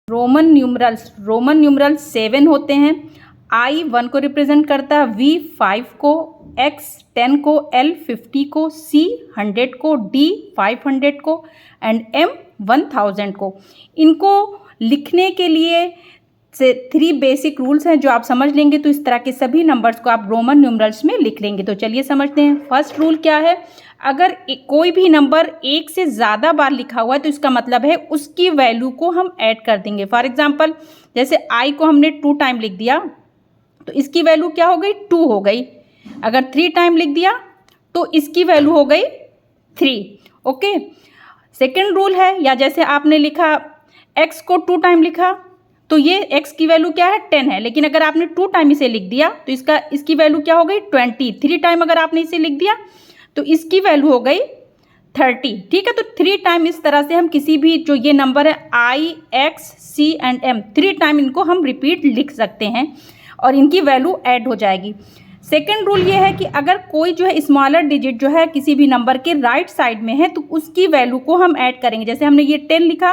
Roman numerals 7 होते हैं। I 1 को रिप्रेजेंट करता है, V 5 को, X 10 को, L 50 को, C 100 को, D 500 को एंड M 1000 को। इनको लिखने के लिए 3 बेसिक रूल्स हैं जो आप समझ लेंगे तो इस तरह के सभी नंबर्स को आप रोमन न्यूमरल्स में लिख लेंगे। तो चलिए समझते हैं। फर्स्ट रूल क्या है, अगर कोई भी नंबर एक से ज़्यादा बार लिखा हुआ है तो इसका मतलब है उसकी वैल्यू को हम ऐड कर देंगे। फॉर एग्जांपल जैसे I को हमने 2 टाइम लिख दिया तो इसकी वैल्यू क्या हो गई, 2 हो गई। अगर 3 टाइम लिख दिया तो इसकी वैल्यू हो गई 3। ओके, सेकेंड रूल है, या जैसे आपने लिखा x को 2 टाइम लिखा तो ये x की वैल्यू क्या है, 10 है, लेकिन अगर आपने 2 टाइम इसे लिख दिया तो इसकी वैल्यू क्या हो गई, 20। 3 टाइम अगर आपने इसे लिख दिया तो इसकी वैल्यू हो गई 30। ठीक है, तो 3 टाइम इस तरह से हम किसी भी जो ये नंबर है I, X, C and M 3 time इनको हम रिपीट लिख सकते हैं और इनकी वैल्यू ऐड हो जाएगी। सेकेंड रूल ये है कि अगर कोई जो है स्मॉलर डिजिट जो है किसी भी नंबर के राइट साइड में है तो उसकी वैल्यू को हम ऐड करेंगे। जैसे हमने ये 10 लिखा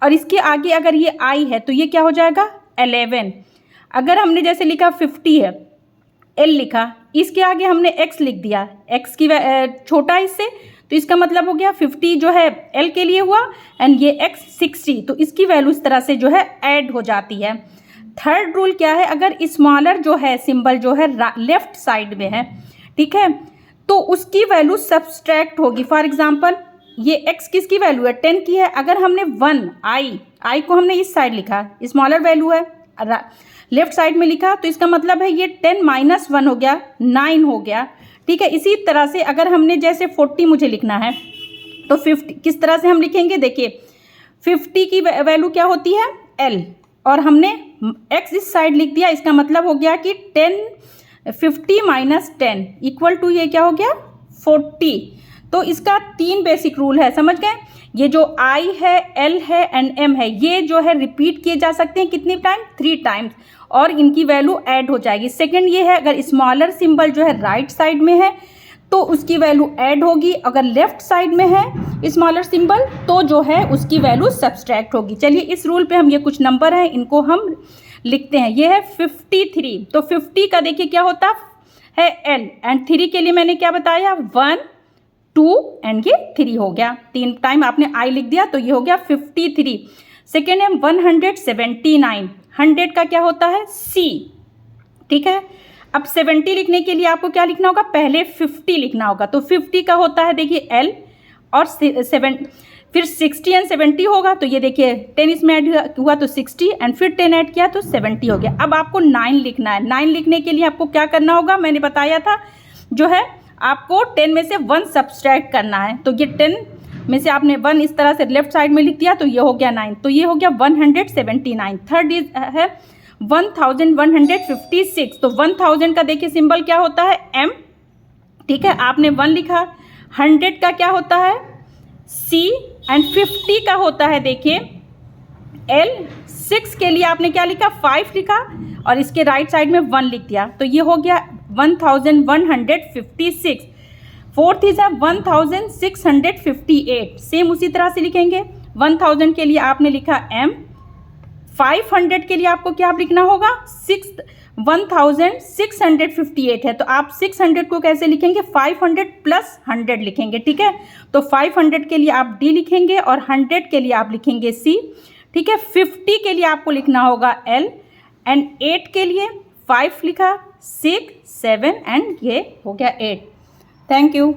और इसके आगे अगर ये I है तो ये क्या हो जाएगा, 11। अगर हमने जैसे लिखा 50 है, L लिखा, इसके आगे हमने X लिख दिया, X की छोटा इससे, तो इसका मतलब हो गया 50 जो है L के लिए हुआ एंड ये X 60, तो इसकी वैल्यू इस तरह से जो है ऐड हो जाती है। थर्ड रूल क्या है, अगर स्मॉलर जो है सिंबल जो है लेफ्ट साइड में है, ठीक है, तो उसकी वैल्यू सब्सट्रैक्ट होगी। फॉर एग्जांपल ये x किसकी वैल्यू है, 10 की है। अगर हमने 1 I को हमने इस साइड लिखा, स्मॉलर वैल्यू है, लेफ्ट साइड में लिखा, तो इसका मतलब है ये 10 माइनस 1 हो गया, 9 हो गया। ठीक है, इसी तरह से अगर हमने जैसे 40 मुझे लिखना है तो 50 किस तरह से हम लिखेंगे, देखिए 50 की वैल्यू क्या होती है, L, और हमने x इस साइड लिख दिया, इसका मतलब हो गया कि 50 माइनस 10 इक्वल टू ये क्या हो गया, 40। तो इसका 3 बेसिक रूल है, समझ गए। ये जो I है, L है एंड M है, ये जो है रिपीट किए जा सकते हैं कितनी टाइम, 3 टाइम्स, और इनकी वैल्यू ऐड हो जाएगी। सेकंड ये है, अगर स्मॉलर सिंबल जो है राइट साइड में है तो उसकी वैल्यू ऐड होगी, अगर लेफ्ट साइड में है स्मॉलर सिंबल तो जो है उसकी वैल्यू सब्सट्रैक्ट होगी। चलिए इस रूल पे हम ये कुछ नंबर हैं इनको हम लिखते हैं। ये है 53, तो 50 का देखिए क्या होता है L एंड 3 के लिए मैंने क्या बताया, 1 2 एंड ये 3 हो गया। 3 टाइम आपने I लिख दिया तो ये हो गया 53। सेकेंड है 179, 100 का क्या होता है C। ठीक है, अब 70 लिखने के लिए आपको क्या लिखना होगा, पहले 50 लिखना होगा, तो 50 का होता है देखिए L और 7, फिर 60 एंड 70 होगा, तो ये देखिए 10 इसमें ऐड हुआ तो 60 एंड फिर 10 ऐड किया तो 70 हो गया। अब आपको 9 लिखना है। 9 लिखने के लिए आपको क्या करना होगा, मैंने बताया था जो है आपको 10 में से 1 सब्सट्रैक्ट करना है, तो ये 10 में से आपने 1 इस तरह से लेफ्ट साइड में लिख दिया तो ये हो गया 9, तो ये हो गया 179। थर्ड इज है 1156, तो 1000 का देखिए सिंबल क्या होता है, M। ठीक है, आपने 1 लिखा, 100 का क्या होता है C एंड 50 का होता है देखिए L। 6 के लिए आपने क्या लिखा, 5 लिखा और इसके राइट साइड में 1 लिख दिया, तो ये हो गया 1156। फोर्थ इज 1658, सेम उसी तरह से लिखेंगे। 1000 के लिए आपने लिखा M, 500 के लिए आपको क्या लिखना होगा, 1658 है, तो आप 600 को कैसे लिखेंगे, 500 प्लस 100 लिखेंगे। ठीक है, तो 500 के लिए आप D लिखेंगे और 100 के लिए आप लिखेंगे C। ठीक है, 50 के लिए आपको लिखना होगा L एंड 8 के लिए 5 लिखा, 6 7 एंड ये हो गया 8। Thank you.